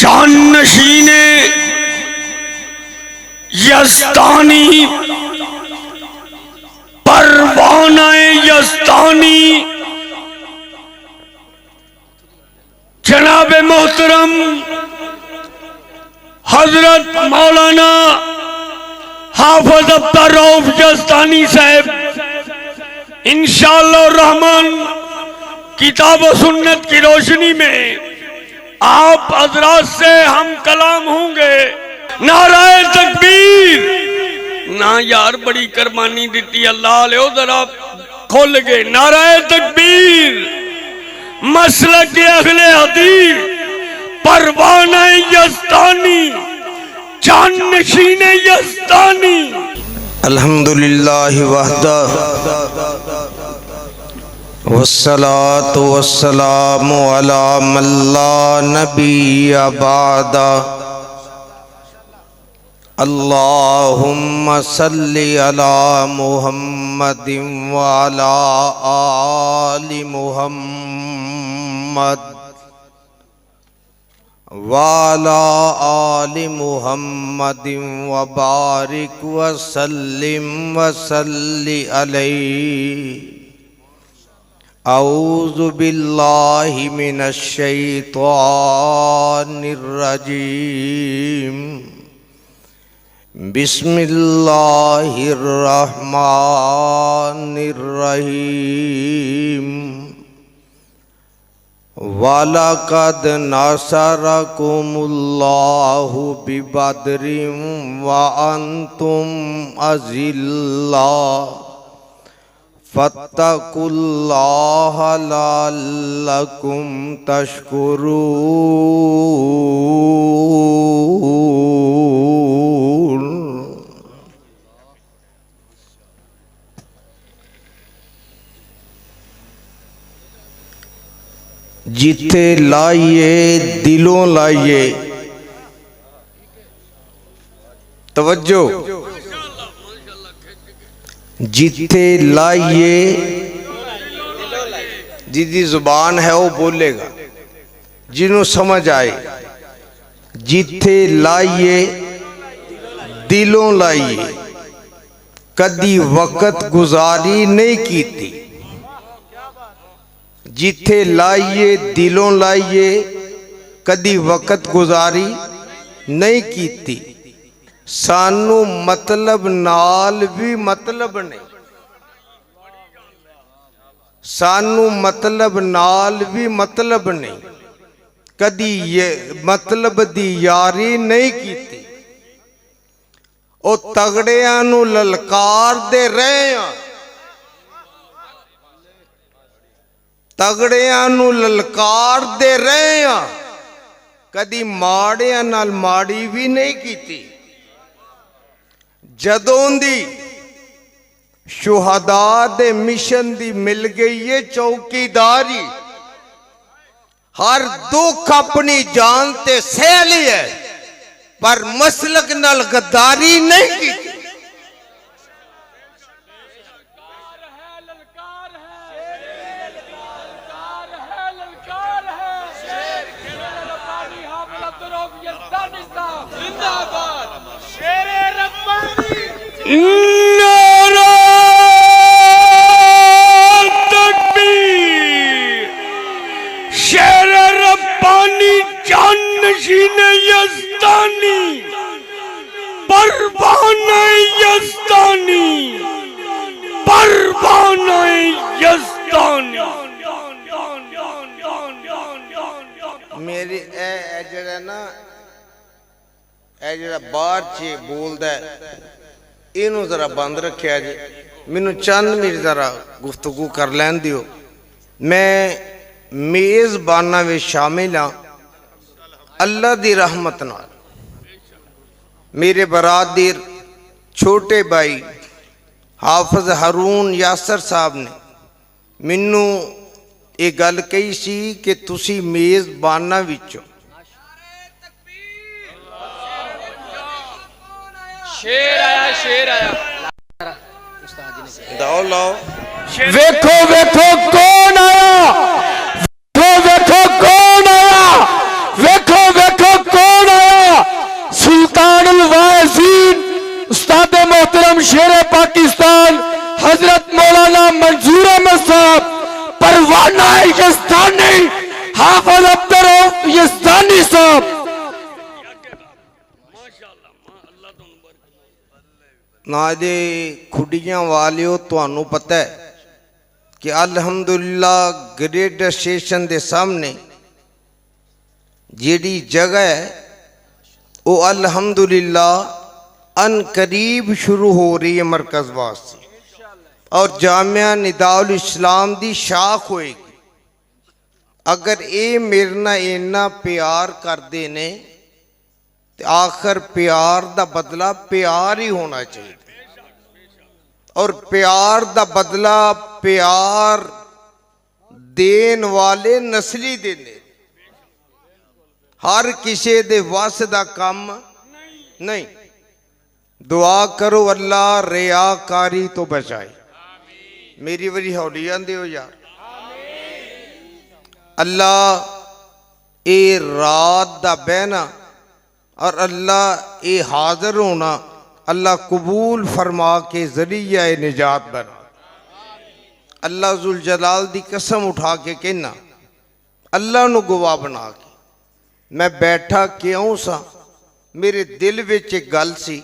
जानशीने यज़दानी परवानाए यज़दानी जनाब मोहतरम हजरत मौलाना हाफिज अब्दुर रऊफ यज़दानी साहब इंशाअल्लाह रहमान किताब व सुन्नत की रोशनी में आप हजरात से हम कलाम होंगे। नाराए तकबीर। ना यार बड़ी कुर्बानी दी अल्लाह ले जरा खोल गए। नाराए तकबीर। मसलक के अगले हदीस परवाना यज़दानी जानशीने यज़दानी। अल्हम्दुलिल्लाह वहदा वस्सलातु वस्सलामु अला मन ला नबिय्य बअदा। अल्लाहुम्मा सल्लि अला मुहम्मदिन व अला आलि मुहम्मद व अला आलि मुहम्मदिन व बारिक व सल्लिम व सल्लि अलैहि। औज़ु बिल्लाहि मिनश शैतानिर रजीम। बिस्मिल्लाहिर रहमानिर रहीम। वलक़द नसरकुमुल्लाहु बिबद्रिन व अंतुम अज़िल्ला फत्तकुल्लाह लअल्लकुम तशकुरून। जिथे लाइए दिलों लाइए। तवज्जो। जिथे लाइए जिदी जुबान है वो बोलेगा जिन्हों समझ आए। जिथे लाइए दिलों लाइए। कदी वक्त गुजारी नहीं की थी। जिथे लाइए दिलों लाइए कदी वक्त गुजारी नहीं की थी। सानू मतलब नाल भी मतलब नहीं। सानू मतलब नाल भी मतलब नहीं। कदी ये मतलब दी यारी नहीं की थी। ओ तगड़ियां नू ललकार दे रहे हैं। तगड़ियां नू ललकार दे रहे हैं। कदी माड़ियां नाल माड़ी भी नहीं की थी। जदों दी शुहदा दे मिशन दी मिल गई है चौकीदारी। हर दुख अपनी जान ते सह लिया पर मसलक नाल गद्दारी नहीं की। नाराए तकबीर। शेर रब्बानी जानशीने यज़दानी परवाना यज़दानी परवाना यज़दानी। मेरी जरा ना जरा बाहर च बोलता है इनू जरा बंद रखा जी। मैनू चंद मिनट जरा गुफ्तगू कर लैन दियो। मैं मेज़बाना में शामिल हाँ। अल्लाह दी रहमत नाल मेरे बरादर छोटे भाई हाफिज हारून यासर साहब ने मैनू ये गल कही सी कि तुसी मेज़बाना विचों शेर आया शेर आया। दाओ लाओ। वेखो वेखो कौन आया। वेखो वेखो कौन आया। वेखो वेखो कौन साहब ना जे खुडियां वालियो तुहानू पता है कि अल्हम्दुलिल्लाह ग्रेड स्टेशन के सामने जिहड़ी जगह है वो अल्हम्दुलिल्लाह अन करीब शुरू हो रही है मरकज वास्ते और जामिया निदाउल इस्लाम दी शाख होएगी। अगर ये मेरे नाल इन्ना प्यार करते ने तो आखिर प्यार दा बदला प्यार ही होना चाहिए और प्यार दा बदला प्यार देन वाले नस्ली देने। हर किसी दे वस दा काम नहीं। दुआ करो अल्लाह रियाकारी तो बचाए। मेरी बड़ी हौली आंदे हो यार। अल्लाह ए रात दा बहना और अल्लाह ए हाजिर होना अल्लाह कबूल फरमा के जरिया निजात बना। अल्लाह जुल जलाल दी कसम उठा के कहना अल्लाह नु गवाह बना के मैं बैठा क्यों सा। मेरे दिल विच एक गल सी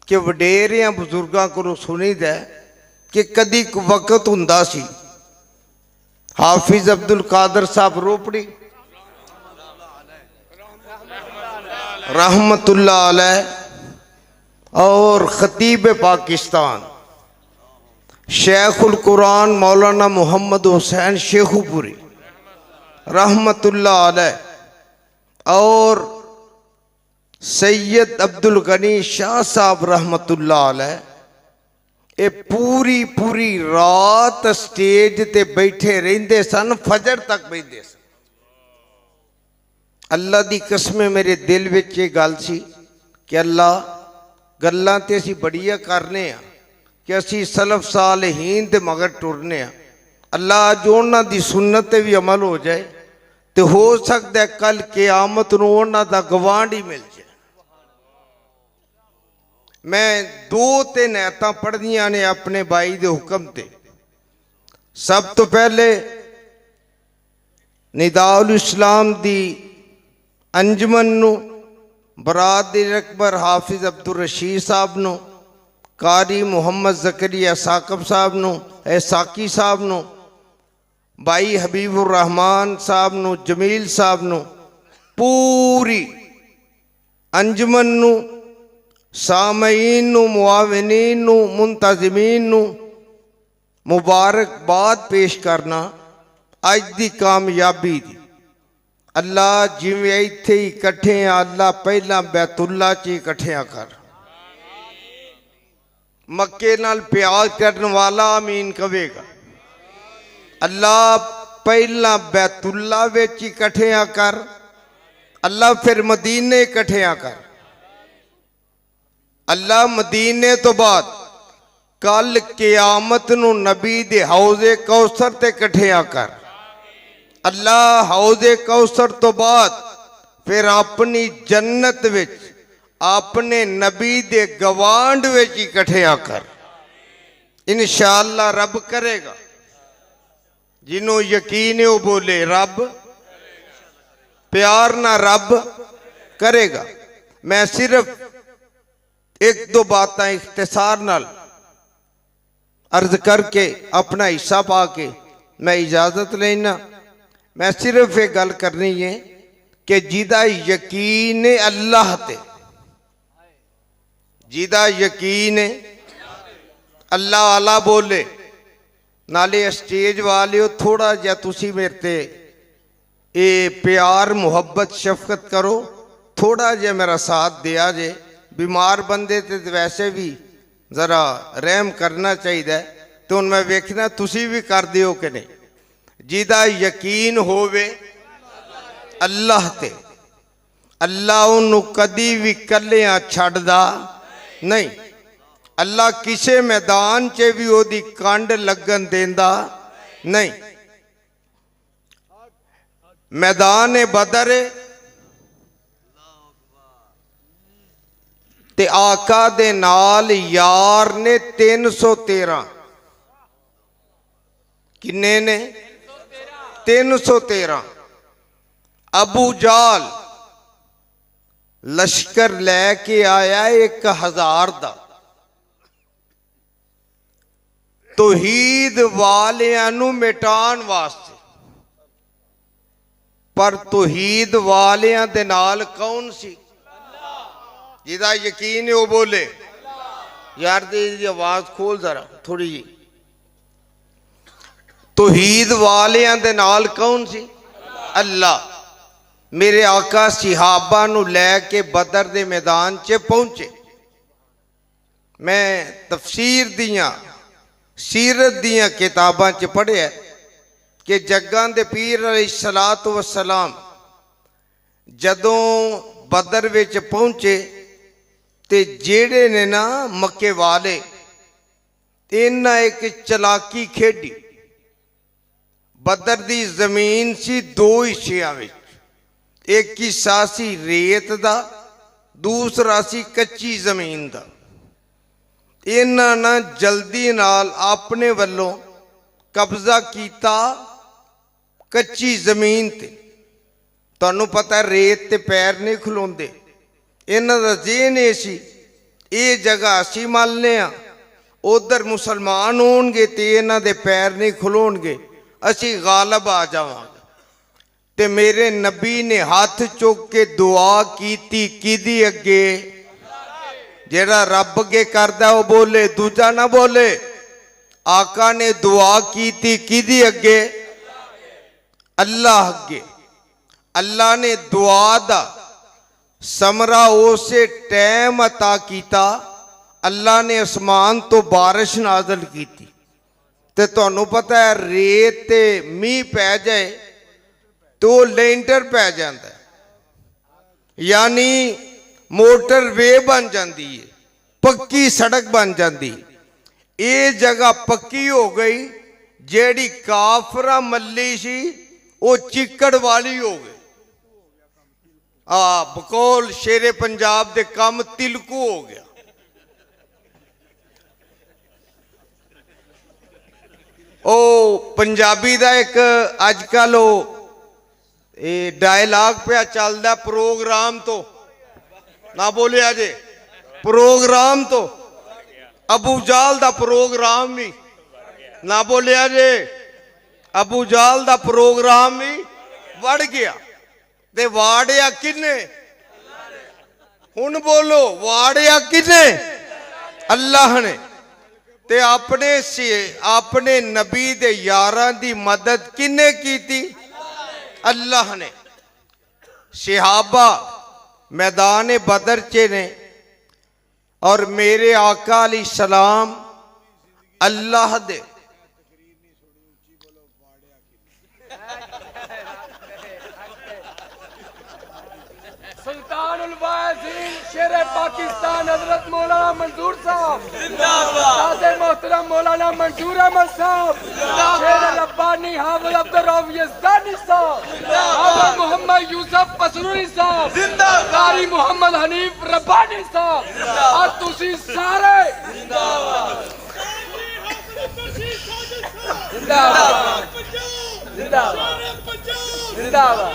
कि वडेरियां बुजुर्गां कोलों सुनीदा कि कदी वक्त हुंदा सी हाफिज अब्दुल कादर साहब रोपड़ी रहमतुल्लाह अलैह और खतीब पाकिस्तान शेखुल कुरान मौलाना मोहम्मद हुसैन शेखुपुरी रहमतुल्लाह अलैह और सैयद अब्दुल गनी शाह साहब रहमतुल्लाह अलैह ये पूरी पूरी रात स्टेज ते बैठे रहंदे सन फजर तक बैठे सन। अल्लाह दी कसम मेरे दिल विच ये गल सी कि अल्लाह गल्लां ते असीं बड़ियां करने आ कि असीं सलफ सालहीन दे मगर टुरने आ। अल्लाह अज उन्हां दी सुन्नत ते भी अमल हो जाए तो हो सकता है कल क़यामत नूं उन्हां दा गवांढ ही मिल जाए। मैं दो तीन आयतां पढ़दियां ने अपने भाई दे हुक्म ते। सब तो पहले निदाउल इस्लाम दी अंजमन नूं बरादरी अकबर हाफिज अब्दुल रशीद साहब नूं कारी मुहम्मद जकरिया साकब साहब नूं साकी साहब नूं भाई हबीबुर रहमान साहब नूं जमील साहब नूं पूरी अंजमन नूं सामईन नूं मुआविनीन नूं मुंतज़मीन नूं मुबारकबाद पेश करना अज दी कामयाबी दी। अल्लाह जिवें इत्थे ही इकट्ठे आ अल्लाह पहला बैतुल्ला च इकट्ठिया कर। मक्के नाल प्यार करने वाला आमीन कवेगा। अल्लाह पहला बैतुल्ला विच इकट्ठिया कर अल्लाह फिर मदीने इकट्ठिया कर। अल्लाह मदीने तो बाद कल क़यामत नूं नबी दे हौज़े कौसर ते इकट्ठिया कर। अल्लाह हौज़े कौसर तो बाद फिर अपनी जन्नत विच अपने नबी दे गवांढ विच इकट्ठिया कर। इंशाअल्लाह रब करेगा। जिन्हों यकीन है वो बोले रब प्यार ना रब करेगा। मैं सिर्फ एक दो बातें इख्तिसार नाल अर्ज करके अपना हिस्सा पा के मैं इजाजत लेना। मैं सिर्फ एक गल करनी है कि जिदा यकीन है अल्लाह ते जिदा यकीन है अल्लाह आला बोले नाले स्टेज वाले थोड़ा जा तुसी मेरे ते ये प्यार मुहब्बत शफकत करो। थोड़ा जा मेरा साथ दिया जे। बीमार बंदे ते वैसे भी जरा रहम करना चाहिए। तो हुण मैं वेखना तुसी भी कर दिओ कि नहीं। जिदा यकीन होवे अल्लाह ते अल्लाह उन्हों कदी भी कलियां छड्डदा नहीं। अल्लाह किसे मैदान च भी ओदी कंड लगन देंदा नहीं। मैदान बदर ते आका दे नाल यार ने 313 किन्ने ने 313 अबू जाल लश्कर लैके आया 1000 दा तौहीद वालियां नू मिटाण वास्ते। पर तौहीद वालियां दे नाल कौन सी? जिहदा यकीन है वो बोले। यार दी आवाज खोल जरा थोड़ी जी। तौहीद वालियां दे नाल कौन सी? अल्लाह। मेरे आका सिहाबा नू लैके बदर दे मैदान च पहुंचे। मैं तफसीर दियां सीरत दियां किताबां च पढ़िया कि जग्गां दे पीर अलैहिस्सलातु वस्सलाम जदों बदर विच पहुंचे ते जेड़े ने ना मक्के वाले इन्हां एक चलाकी खेडी। बदर दी जमीन सी 2 हिस्सियां विच, एक हिस्सा सी रेत दा, दूसरा सी कच्ची जमीन दा। इन्हां ना जल्दी नाल अपने वल्लों कब्जा कीता कच्ची जमीन ते। तुहानू पता रेत ते पैर नहीं खलोंदे। इन्हां दा ज़हन ये सी ये जगह असीं मलने आ, उधर मुसलमान होणगे ते इन्हां दे पैर नहीं खलोणगे, असीं गालिब आ जावांगे। ते मेरे नबी ने हाथ चुक के दुआ कीती किदी अगे? जेड़ा रब अगे करदा वो बोले, दूजा ना बोले। आका ने दुआ कीती किदी अगे? अल्लाह अगे। अल्लाह ने दुआ दा समरा उसे टाइम अता कीता। अल्लाह ने आसमान तो बारिश नाज़िल कीती। ते तुहानू पता है रेत ते मीह पै जाए तो लेंटर पै जाता है, यानी मोटर वे बन जाती है, पक्की सड़क बन जाती। ये जगह पक्की हो गई। जेड़ी काफरा मल्ली सी वो चिक्कड़ वाली हो गई। बकौल शेरे पंजाब दे कम तिलकू हो गया। ओ पंजाबी दा एक अजकल डायलॉग पे चलता प्रोग्राम तो ना बोलिया जे प्रोग्राम तो अबू जाल दा प्रोग्राम भी ना बोलिया जे अबू जाल दा प्रोग्राम भी वड़ गया। ते वाड़िया किने? हुण बोलो वाड़िया किने? अल्लाह ने। ते अपने नबी दे यारां दी मदद किने कीती? अल्लाह ने। सिहाबा मैदान बदर च ने और मेरे आका अलैहिस्सलाम अल्लाह दे सुल्तानुल वाइज़ीन शेरे पाकिस्तान हजरत मौलाना मंजूर साहब जिंदाबाद। मोहतरम मौलाना मंजूर अहमद साहब शेर रब्बानी हाफिज अब्दुर रऊफ यज़दानी साहब हाफिज मोहम्मद यूसुफ पसरूरी साहब जिंदाबाद। कारी मोहम्मद हनीफ रब्बानी साहब और तुसी सारे जिंदाबाद जिंदाबाद जिंदाबाद जिंदाबाद।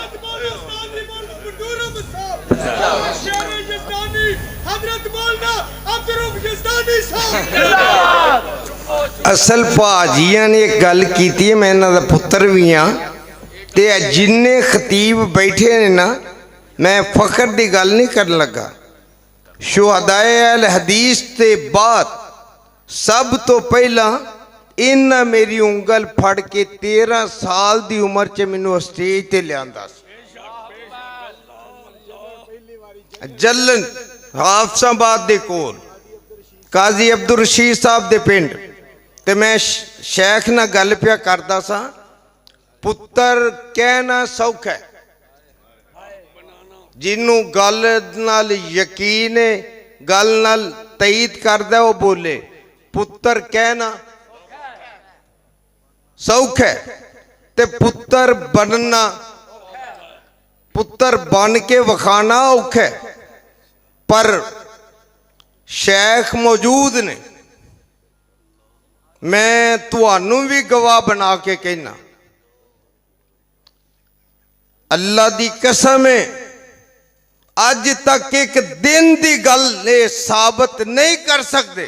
असल भाजिया ने एक गल की है, मैं इन्हां दा पुत्र भी हाँ। ते जिन्ने खतीब बैठे ने ना, मैं फखर की गल नहीं कर लगा। शुहदाए अल हदीस ते बाद सब तो पहला इन्हां मेरी उंगल फड़ के 13 साल की उम्र च मैनू स्टेज ते लियांदा सी। जलन हाफसाबाद दे कोल काजी अब्दुल रशीद साहब दे पिंड ते मैं शेख ना गल पिया करदा सा। पुत्र कहना सौखा है, जिन्नू गल नाल यकीन है, गल नाल तईद करदा वो बोले। पुत्र कहना सौखा है ते पुत्र बनना, पुत्र बन के विखाना औखा है। पर शेख मौजूद ने, मैं तुहानू भी गवाह बना के कहना, अल्लाह दी कसम है अज तक एक दिन की गल ये साबित नहीं कर सकते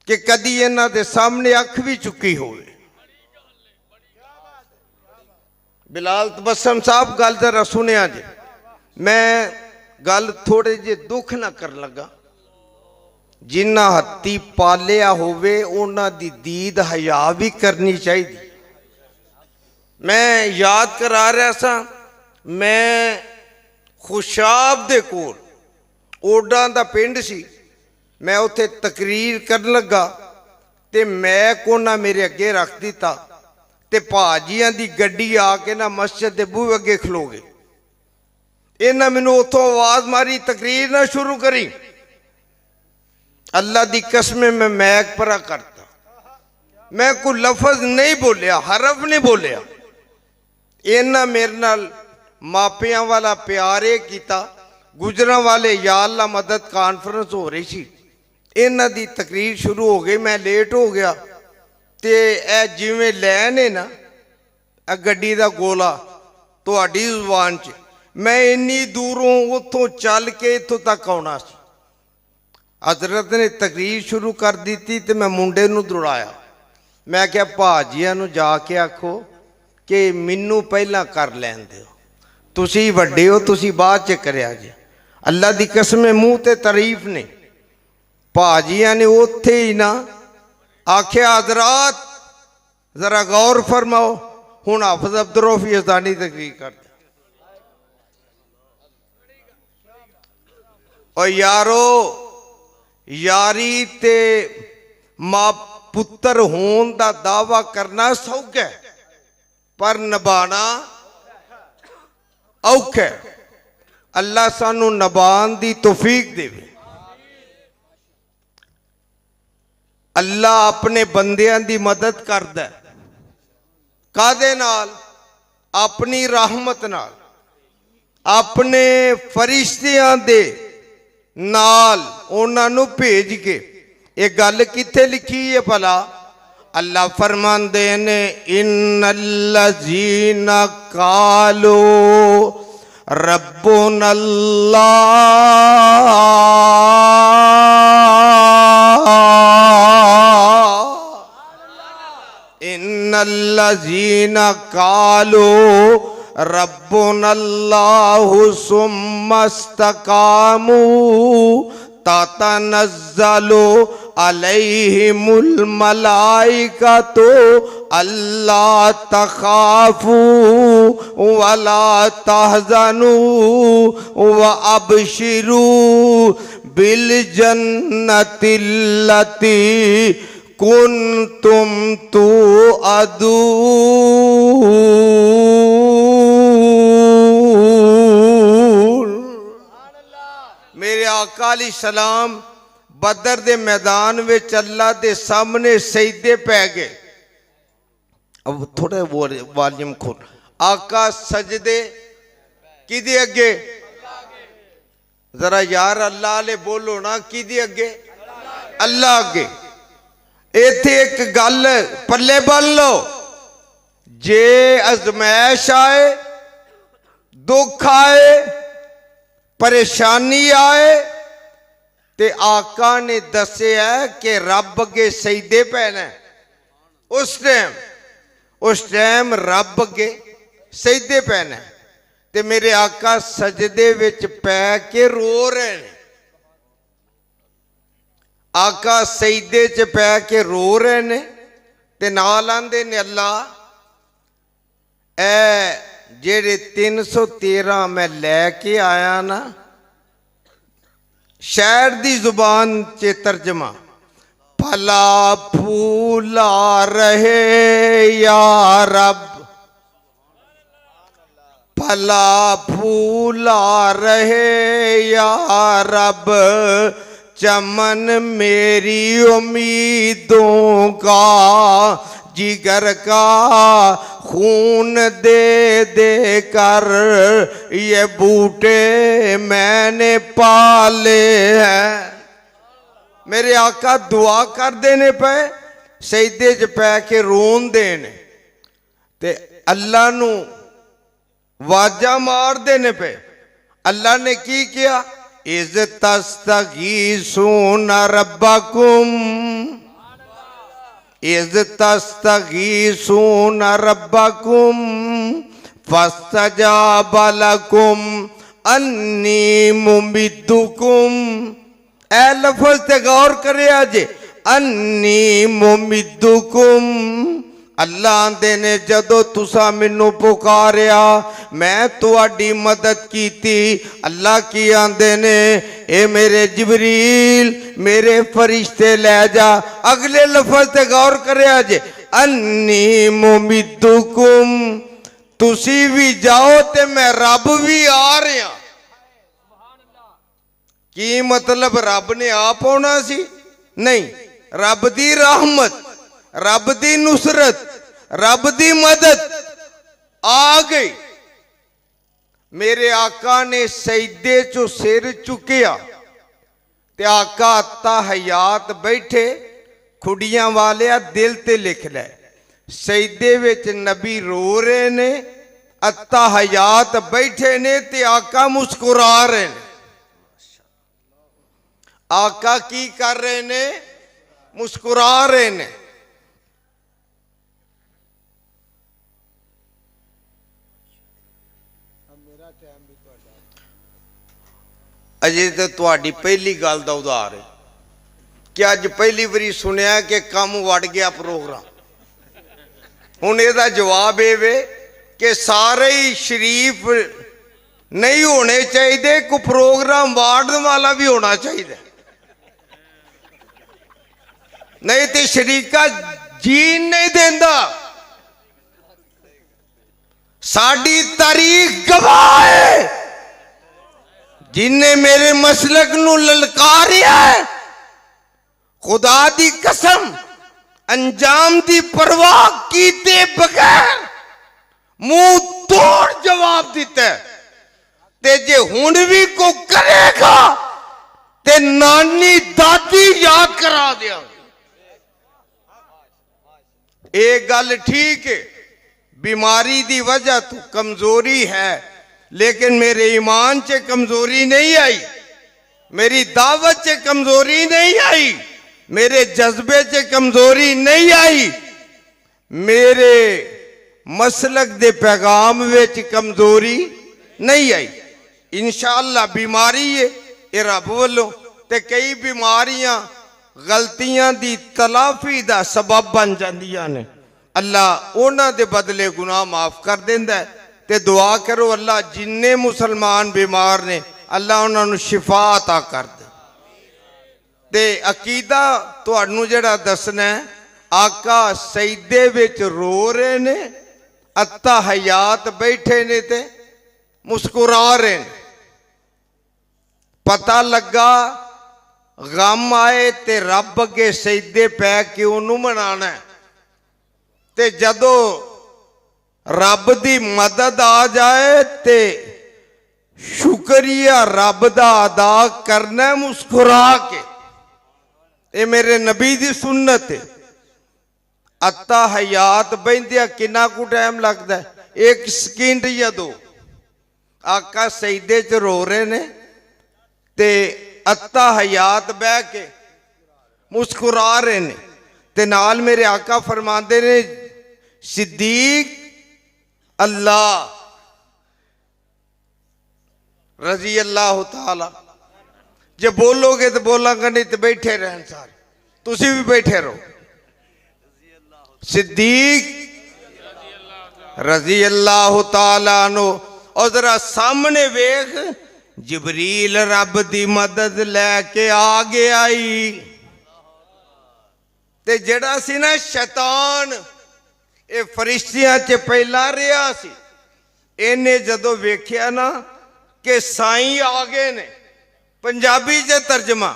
कि कदी इन्हां दे सामने अख भी चुकी हो। बिलाल तबस्सम साहब गल जरा सुनिया जी, मैं गल थोड़े जे दुख ना कर लगा। जिन्ना हत्ती पालिया होवे उन्हां दी दीद हया भी करनी चाहिए। मैं याद करा रहा सा, मैं खुशाब दे कोल ओडा दा पिंड सी, मैं उत्थे तकरीर करन लगा ते मैं कोना मेरे अगे रख दिता ते भाजियां दी गड्डी आके ना मस्जिद दे बूहे अगे खलो गए। इन्हां मैनू उत्थों आवाज मारी, तकरीर ना शुरू करी। अल्लाह दी कसम मैं मैक परा करता, मैं कोई लफज नहीं बोलिया, हरफ नहीं बोलिया। इन्हां मेरे नाल मापियां वाला प्यारे किया। गुजरां वाले या अल्लाह मदद कॉन्फ्रेंस हो रही सी, इन्हां दी तकरीर शुरू हो गई। मैं लेट हो गया ते ए जिवें लैन है ना गड्डी दा गोला तुहाडी जुबान च, मैं इन्नी दूरों उत्थों चल के इत्थों तक आउणा सी। हजरत ने तकरीर शुरू कर दी ते मैं मुंडे नूं दौड़ाया। मैं क्या भाजिया नूं जाके आखो कि मैनू पहला कर लैन दिओ, तुसी वड्डे हो, तुसी बाद च करिया जे। अल्लाह दी कसम मूँह ते तारीफ ने। भाजिया ने उत्थे ही ना आख्या हजरात जरा गौर फरमाओ, हुण हाफिज अब्दुल रऊफ यज़दानी तकरीर कर दे। और यारो यारी ते मां पुत्र होने का दावा करना सौखा है, पर निभाना औखा है। अल्लाह सानू निभान दी तौफीक देवे। अल्लाह अपने बंदियां दी मदद करदा है, कादे नाल? अपनी रहमत नाल, अपने फरिश्तियां दे नाल उन्हां नू भेज के। ये गल किथे लिखी है भला? अल्लाह फरमांदे ने इन्नल्लज़ीना कालो रब्बुनल्लाह इन्नल्लज़ीना कालो रब्बुनल्लाहु सुम्मस्तकामू ततनज़्ज़लु अलैहिमुल मलाइकतु अल्ला तखाफू वला तहज़नू व अबशिरू बिल जन्नतिल्लती कुन्तुम तुअदून। मेरे आका अलैहि सलाम बदर दे मैदान में अल्लाह दे सामने सजदे पै गए। अब थोड़ा वॉल्यूम खोल। आका सजदे किदे अगे? जरा यार अल्लाह ले बोलो ना, किदे अगे? अल्लाह अगे। इत्थे एक गल पल्ले बन लो, जे अजमैश आए, दुख आए, परेशानी आए ते आका ने दसिया कि रब अगे सजदे पैना। उस टाइम रब अगे सजदे पैना ते मेरे आका सजदे विच पै के रो रहे हैं। आका सजदे च पै के रो रहे ने ते नाल आंदे ने अल्लाह ए जेड़े 313 मैं लैके आया ना, शायर दी जुबान च तर्जमा, भला फूला रहे या रब, भला फूला रहे या रब, चमन मेरी उम्मीदों का, जिगर का खून दे दे कर ये बूटे मैंने पाले हैं। मेरे आका दुआ कर देने पे सजदे च पै के रोन देने ते अल्लाह नू वाजा मार देने पे अल्लाह ने की किया, इज़ तस्तगीसून रब्बकुम, इज़ तस्तगीसून रब्बकुम फस्तजाब लकुम अन्नी मुमिद्दुकुम। ए लफ्ज़ ते गौर करे जे, अन्नी मुमिद्दुकुम। अल्लाह आंदे ने जदों तुसा मैनू पुकारिया मैं तुहाडी मदद कीती। अल्लाह की आंदे ने, ए मेरे जिबरील मेरे फरिश्ते लै जा। अगले लफ्ज़ ते गौर करे जे, अन्नी मुमिद्दुकुम, तुसी भी जाओ ते मैं रब भी आ रहा। की मतलब रब ने आप आना सी? नहीं, रब दी रहमत, रब दी नुसरत, रब दी मदद आ गई। मेरे आका ने सजदे चो सिर चुकिया ते आका अत्ता हयात बैठे, खुड़ियां वाले दिल ते लिख लै। सजदे विच नबी रो रहे ने, अत्ता हयात बैठे ने ते आका मुस्कुरा रहे ने। आका की कर रहे ने? मुस्कुरा रहे ने। अजे तो तुहाडी पहली गल दा उधार है कि अज पहली बारी सुनिया कि कम वड़ गया प्रोग्राम। हुण इहदा जवाब ये वे कि सारे ही शरीफ नहीं होने चाहिए, कोई प्रोग्राम वार्डन वाला भी होना चाहिए, नहीं तो शरीका जीन नहीं देंदा। साडी तारीख गवाह है, जिन्हें मेरे मसलक नू ललकारिया है, खुदा दी कसम अंजाम दी परवाह कीते बगैर मुंह तोड़ जवाब दिता है। ते जे हुण भी को करेगा ते नानी दादी याद करा दिया। एक गल ठीक है, बीमारी दी वजह तो कमजोरी है, लेकिन मेरे ईमान च कमजोरी नहीं आई, मेरी दावत च कमजोरी नहीं आई, मेरे जज्बे च कमजोरी नहीं आई, मेरे मसलक दे पैगाम विच कमजोरी नहीं आई। इंशाअल्लाह बीमारी है ये रब वालों, ते कई बीमारियां गलतियां दी तलाफी दा सबब बन जांदियां ने। अल्लाह उन्हां दे बदले गुनाह माफ कर देंदा है। ते दुआ करो अल्लाह जिन्ने मुसलमान बीमार ने अल्लाह उन्होंने शिफा अता कर दे। ते अकीदा तुहानू जेड़ा दसना है, आका सजदे विच रो रहे ने, अत्ता हयात बैठे ने ते मुस्कुरा रहे ने। पता लगा गम आए ते रब अगे सजदे पै के उन्होंने मनाना है, ते जदों रब दी मदद आ जाए ते शुक्रिया रब दा अदा करना मुस्कुरा के। ये मेरे नबी दी सुन्नत है। अत्ता हयात बहदिया कितना कु टाइम लगता है? 1 सेकंड या 2। आका सजदे च रो रहे ने ते अत्ता हयात बह के मुस्कुरा रहे ने, ते नाल मेरे आका फरमाते ने, सिद्दीक अल्लाह रजी अल्लाह ताला। जे बोलोगे तो बोलांगा, नहीं तो बैठे रहन सारे, तुसी भी बैठे रहो। सिद्दीक रजी अल्लाह ताला नो। और जरा सामने वेख, जिबरील रब दी मदद लैके आ गया आई। ते जड़ा सी ना शैतान, ये फरिश्तियां च पहला रहा सी, इन्हें जदों वेख्या ना कि साईं आ गए ने, पंजाबी च तर्जमा,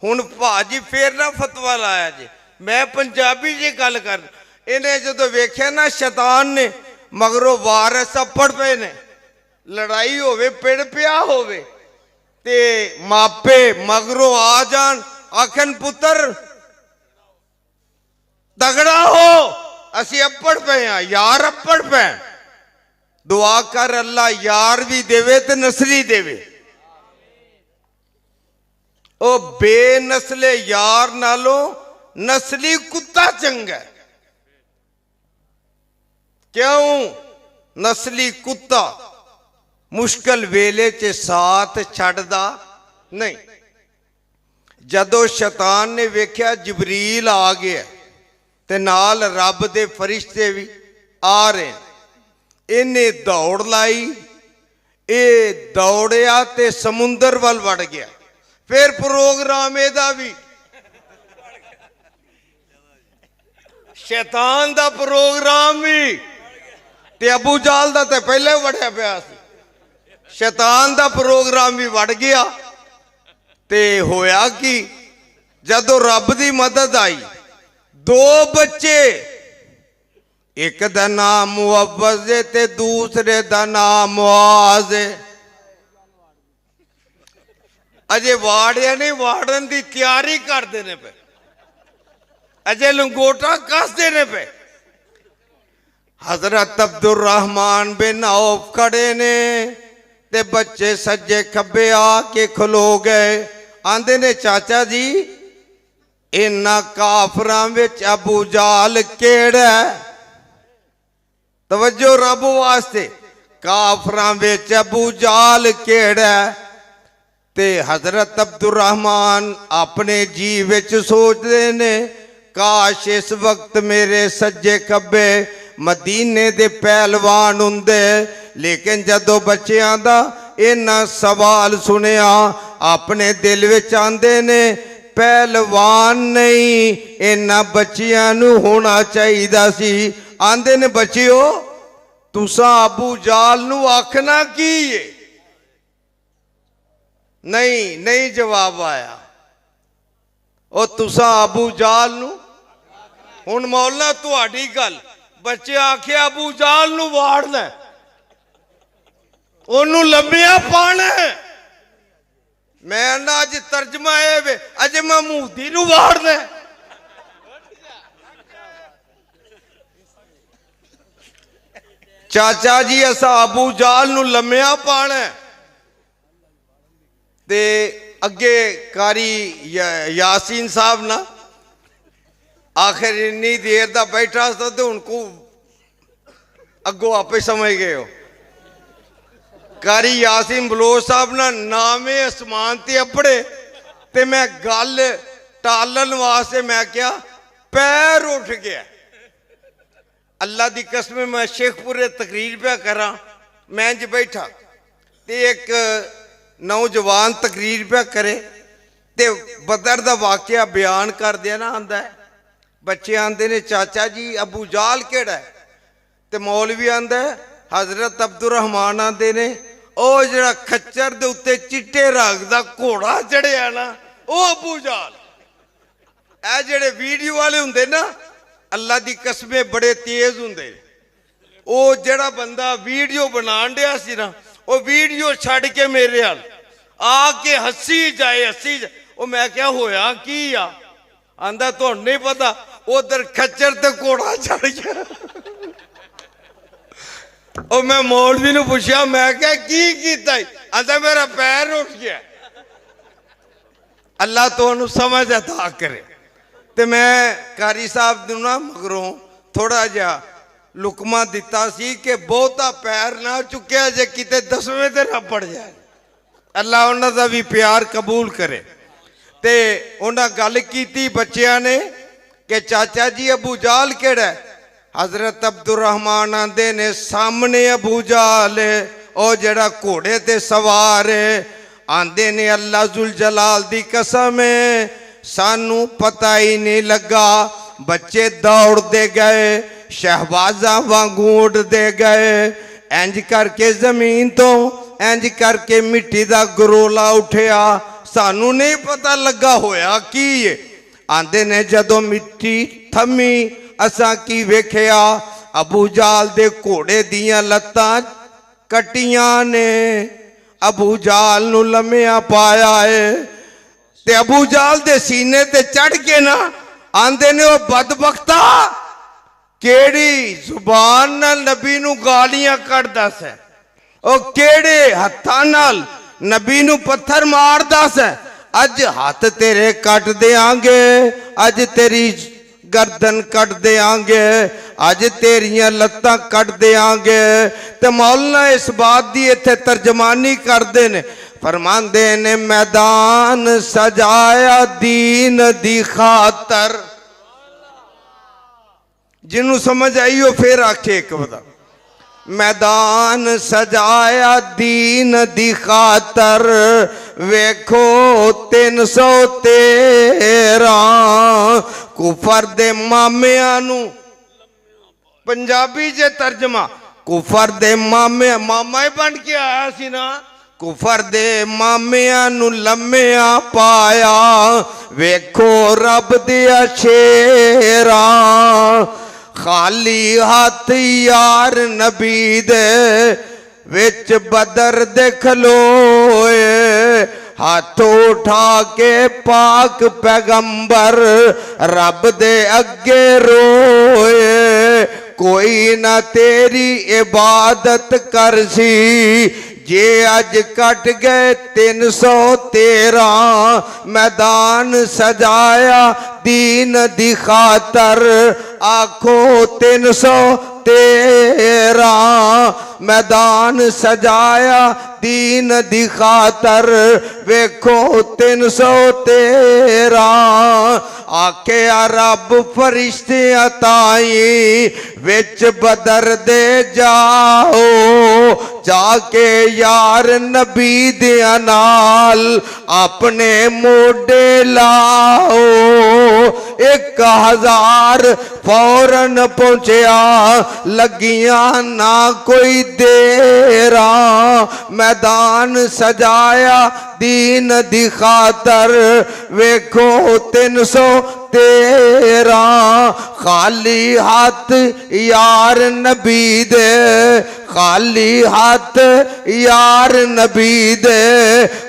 हुण भाजी फिर ना फतवा लाया जे, मैं पंजाबी च गल कर। इन्हें जदों वेख्या ना शैतान ने, मगरों वारस अप्पड़ पे ने, लड़ाई होवे पिड़ पिया होवे, ते मापे मगरों आ जान, आखन पुत्र तगड़ा हो, असी अप्पड़ पे हाँ यार, अप्पड़ पे दुआ कर अल्लाह यार भी देवे ते नस्ली देवे। ओ बेनस्ले यार नालों नस्ली कुत्ता चंगा है। क्यों? नस्ली कुत्ता मुश्किल वेले च साथ छड्डदा नहीं। जदों शैतान ने वेख्या जबरील आ गया ते नाल रब दे फरिश्ते भी आ रहे, इन्हें दौड़ लाई, ये दौड़िया ते समुंदर वल वड़ गया। फिर प्रोग्राम एदा भी शैतान दा प्रोग्राम भी ते अबू जाल दा ते पहले वड़िया पिया सी। शैतान दा प्रोग्राम भी वड़ गया ते होया कि जदों रब दी मदद आई, दो बच्चे, एक दा नाम मुअव्वज़ है ते दूसरे दा नाम मुआज़ है। अजे वाड़िया नहीं वाड़न की तैयारी करते ने पे, अजे लंगोटा कसते ने पे। हजरत अब्दुल रहमान बिन औफ खड़े ने ते बच्चे सज्जे खब्बे आके खलो गए। आंदे ने चाचा जी इन्ना काफरां विच अबू जाल केड़ा है? तवज्जो रब वास्ते, काफरां विच अबू जाल केड़ा है? ते हजरत अब्दुल रहमान अपने जी विच सोचते ने काश इस वक्त मेरे सज्जे खब्बे मदीने दे पहलवान हुंदे। लेकिन जदों बच्चियां दा इन्ना सवाल सुनिया अपने दिल विच आंदे ने पहलवान नहीं, इन्ना बच्चियां नू होना चाहिदा सी। आंदे ने बच्चियो तुसां अबू जाल नू आखना की है? नहीं नहीं जवाब आया। ओ तुसां अबू जाल नू, हुण मौला तुहाडी गल, बच्चे आखे अबू जाल नू वाड़ना, ओनू लंबिया पाना। मैं ना अज तर्जमा वे अज महमूदी नू वाड़ना। चाचा जी असा अबू जाल नू लम्मिया पाना। ते अगे कारी यासीन साहब ना आखिर इन्नी देर दा बैठा था तो उनको अगो आपे समझ गए हो। कारी यासीन बलोच साहब ना नामे आसमान ते अपड़े ते मैं गल टालन वास्ते मैं क्या पैर उठ गया। अल्लाह दी कसम मैं शेखपुरे तकरीर पे करा, मैं ज बैठा ते एक नौजवान तकरीर पे करे ते बदर दा वाकया बयान कर देना आंदा है। बच्चे आंदे ने चाचा जी अबू जाल केड़ा है? ते मौलवी आंदा है हजरत अब्दुल रहमान आंदे ने ओ जड़ा खच्चर दे उत्ते चिट्टे रंग दा घोड़ा चढ़िया ना ओ अबू जाल। ए जेड़े वीडियो वाले हुंदे ना अल्लाह दी कसमे बड़े तेज हुंदे। ओ जड़ा बंदा वीडियो बनान दिया सी ना वो वीडियो छड़ के मेरे हाल आके हसी जाए। ओ मैं क्या होया की आ? आंदा तो नहीं पता उधर खच्चर ते घोड़ा चढ़ गया। ओ मैं मौलवी नू पूछया मैं क्या की कीता? आंदा मेरा पैर उठ गया। अल्लाह तो समझ अता करे। ते मैं कारी साहब नू ना मगरों थोड़ा जा लुकमा दिता सी कि बहुता पैर ना चुक्या जे किते 10वें ते ना पड़ जाए। अल्लाह उन्हां दा भी प्यार कबूल करे। ते उन्हां गल कीती बच्चियां ने कि चाचा जी अबू जाल केड़ा है? हजरत अब्दुल रहमान आंदे ने सामने अबू जाल ओ जड़ा घोड़े ते सवार है। आंदे ने अल्लाह जुल जलाल दी कसम है सानू पता ही नहीं लगा। बच्चे दौड़ते गए शहबाजा वांगू उड़ते गए। इंज करके जमीन तो इंज करके मिट्टी का गरोला उठिया। सानू नहीं पता लगा होया की है। आंदे ने जदों मिट्टी थमी असा की वेख्या अबू जाल दे घोड़े दियां लत्तां कटियां ने। अबू जाल नू लम्मिया पाया है ते अबू जाल दे सीने ते चढ़ के ना आंदे ने ओ बदबख्ता ਕਿਹੜੀ ਜ਼ੁਬਾਨ ਨਾਲ ਨਬੀ ਨੂੰ ਗਾਲੀਆਂ ਕੱਢਦਾ ਸੈ, ਉਹ ਕਿਹੜੇ ਹੱਥਾਂ ਨਾਲ ਨਬੀ ਨੂੰ ਪੱਥਰ ਮਾਰਦਾ ਸੈ। ਅੱਜ ਹੱਥ ਤੇਰੇ ਕੱਟ ਦੇਾਂਗੇ, ਅੱਜ ਤੇਰੀ गर्दन कट देंगे, अज तेरियां लत्तां कट देंगे। ते मौलाना इस बात की इत्थे तर्जमानी करते ने, फरमांदे ने मैदान सजाया दीन दी खातर। जिन्हों समझ आई हो फिर आखे एक बता, मैदान सजाया दीन दी खातर, वेखो 313 कुफर दे मामिया नू, पंजाबी च तर्जमा कुफर दे मामे, मामा ही बन के आया सी ना, कुफर दे मामिया नू लम्मिया पाया, वेखो रब दिया शेरा, खाली हाथ यार नबी दे विच बदर दे खलोए, हाथ उठा के पाक पैगंबर रब दे अगे रोए, कोई ना तेरी इबादत कर सी, जे अज कट गए 313 मैदान सजाया दीन दी खातर। आखो 313 मैदान सजाया दीन दी खातर, वेखो 313 आखे रब फरिश्ते ताई विच बदर दे जाओ, जाके यार नबी दे नाल अपने मोडे लाओ। 1000 फौरन पहुंचया, लगियां ना कोई देरा, मैदान सजाया दीन दी खातर, वेखो 313 खाली हाथ यार नबी दे, खाली हाथ यार नबी दे,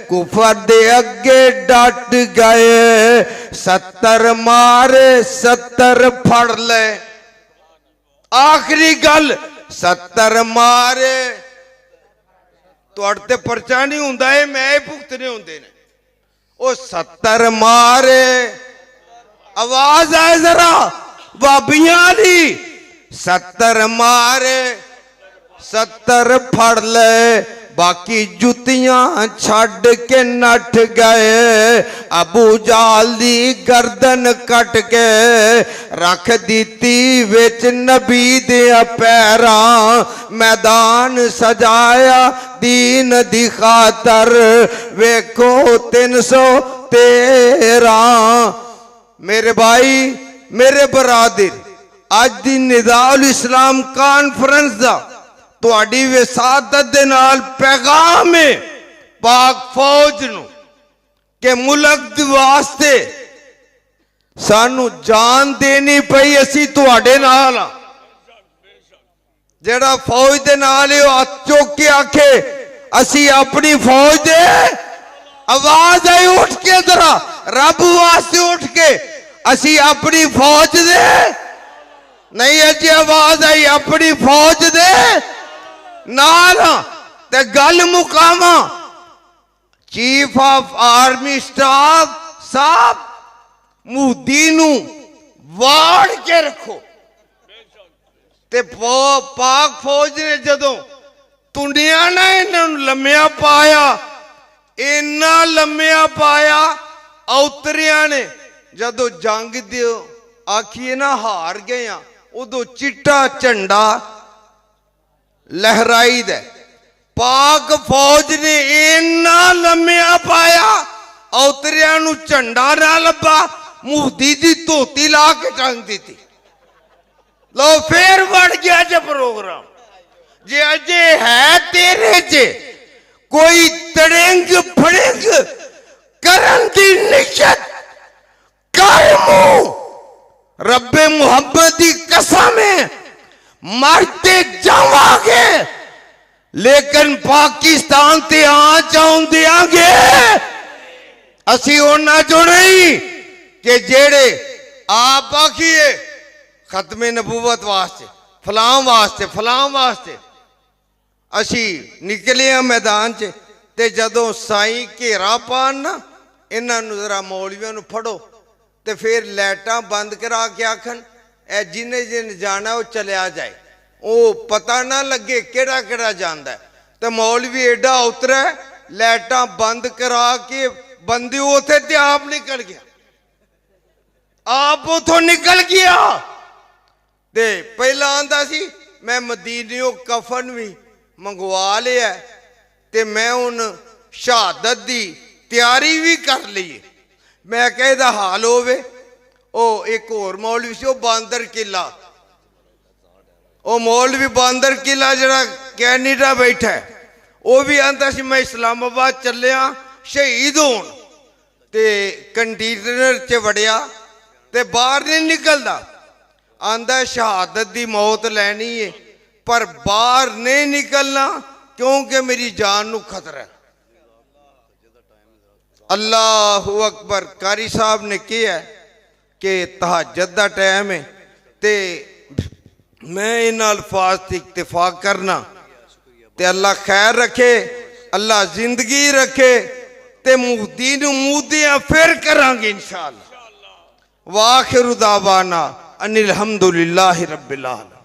कुफर दे अगे डट गए, 70 मारे 70 फड़ ले। आखिरी गल 70 मारे तुहाडे ते परचा नहीं हुंदा, है मैं भुगतने हुंदे ने। ओ 70 मारे, आवाज आए जरा बाबियां दी, 70 मारे 70 फड़ ले, बाकी जुतियां छड़ के नठ गए, अबू जाल दी गर्दन कट के रख दीती विच नबी दे पैरां, मैदान सजाया दीन दी खातर, वेखो 313 मेरे भाई मेरे बरादर, अज दी निदाउल इस्लाम कॉन्फ्रेंस दा तुहाडी विसादत दे नाल पैगाम है पाक फौज नू के मुल्क वास्ते सानू जान देनी पई, असी तुहाडे नाल आ। जेड़ा फौज दे नाल हाथ चुक के आखे असी अपनी फौज दे, आवाज आई उठ के जरा रब वास्ते उठ के, असी अपनी फौज दे, नहीं अजी आवाज आई अपनी फौज दे नाल ते गल मुकामा। चीफ ऑफ आर्मी स्टाफ साहब मोदी नू वाड़ के रखो। ते पाक फौज ने जदों तुंडिया ना इन्हां नू लम्मिया पाया, इन्ना लम्मिया पाया, औतरिया ने जदों जंग दियो आखिए ना हार गए आ, उदों चिट्टा झंडा लहराई दे। पाक फौज ने इन्ना लम्मिया पाया, औतरिया नू झंडा ना लब्बा, मोदी दी धोती ला के टंग दी। लो फिर बढ़ गया जे प्रोग्राम, जे अजे है तेरे च कोई तड़ेंग फड़ेंग करन दी नियत कर, मुंह रब्बे मुहब्बत दी कसम है मरते जावांगे, लेकिन पाकिस्तान ते आ जाऊं देंगे। असी उन्हां चो नहीं कि जेड़े आप आखिए ਖਤਮੇ ਨਬੂਵਤ ਵਾਸਤੇ, ਫਲਾਂ ਵਾਸਤੇ, ਫਲਾਂ ਵਾਸਤੇ ਅਸੀਂ ਨਿਕਲੇ ਆ ਮੈਦਾਨ 'ਚ। ਤੇ ਜਦੋਂ ਸਾਈਂ ਘੇਰਾ ਪਾਣ ਨਾ, ਇਹਨਾਂ ਨੂੰ ਜ਼ਰਾ ਮੌਲਵੀਆਂ ਨੂੰ ਫੜੋ ਤੇ ਫਿਰ ਲਾਈਟਾਂ ਬੰਦ ਕਰਾ ਕੇ ਆਖਣ ਇਹ ਜਿਹਨੇ ਜਾਣਾ ਉਹ ਚਲਿਆ ਜਾਏ, ਉਹ ਪਤਾ ਨਾ ਲੱਗੇ ਕਿਹੜਾ ਕਿਹੜਾ ਜਾਂਦਾ। ਤੇ ਮੌਲਵੀ ਐਡਾ ਉਤਰਾ, ਲਾਈਟਾਂ ਬੰਦ ਕਰਾ ਕੇ ਬੰਦੇ ਉਥੇ ਤੇ ਆਪ ਨਿਕਲ ਗਿਆ, ਆਪ ਉਥੋਂ ਨਿਕਲ ਗਿਆ। ਤੇ ਪਹਿਲਾਂ ਆਂਦਾ ਸੀ ਮੈਂ ਮਦੀਨਿਓ ਕਫਨ ਵੀ ਮੰਗਵਾ ਲਿਆ ਤੇ ਮੈਂ ਹੁਣ ਸ਼ਹਾਦਤ ਦੀ ਤਿਆਰੀ ਵੀ ਕਰ ਲਈ। ਮੈਂ ਕਿਹਾ ਇਹਦਾ ਹਾਲ ਹੋਵੇ। ਉਹ ਇੱਕ ਹੋਰ ਮੌਲਵੀ ਸੀ, ਉਹ ਬਾਂਦਰ ਕਿਲਾ, ਉਹ ਮੌਲਵੀ ਬਾਂਦਰ ਕਿਲਾ ਜਿਹੜਾ ਕੈਨੇਡਾ ਬੈਠਾ, ਉਹ ਵੀ ਆਂਦਾ ਸੀ ਮੈਂ ਇਸਲਾਮਾਬਾਦ ਚੱਲਿਆ ਸ਼ਹੀਦ ਹੋਣ। ਤੇ ਕੰਟੇਨਰ 'ਚ ਵੜਿਆ ਤੇ ਬਾਹਰ ਨਹੀਂ ਨਿਕਲਦਾ, ਆਂਦਾ ਸ਼ਹਾਦਤ ਦੀ ਮੌਤ ਲੈਣੀ ਹੈ ਪਰ ਬਾਹਰ ਨਹੀਂ ਨਿਕਲਣਾ ਕਿਉਂਕਿ ਮੇਰੀ ਜਾਨ ਨੂੰ ਖਤਰਾ ਹੈ। ਅੱਲਾਹੁ ਅਕਬਰ। ਕਾਰੀ ਸਾਹਿਬ ਨੇ ਕਿਹਾ ਕਿ ਤਹੱਜਦ ਦਾ ਟਾਈਮ ਹੈ ਤੇ ਮੈਂ ਇਹਨਾਂ ਅਲਫਾਜ਼ ਤੇ ਇਤਫਾਕ ਕਰਨਾ ਤੇ ਅੱਲਾ ਖੈਰ ਰੱਖੇ, ਅੱਲਾ ਜ਼ਿੰਦਗੀ ਰੱਖੇ ਤੇ ਮੁਹਦੀ ਨੂੰ ਮੁਹਦੀਆਂ ਫਿਰ ਕਰਾਂਗੇ इंशाअल्लाह। वाखिरु दावाना अनिल हम्दुलिल्लाहि रब्बिल आलमीन।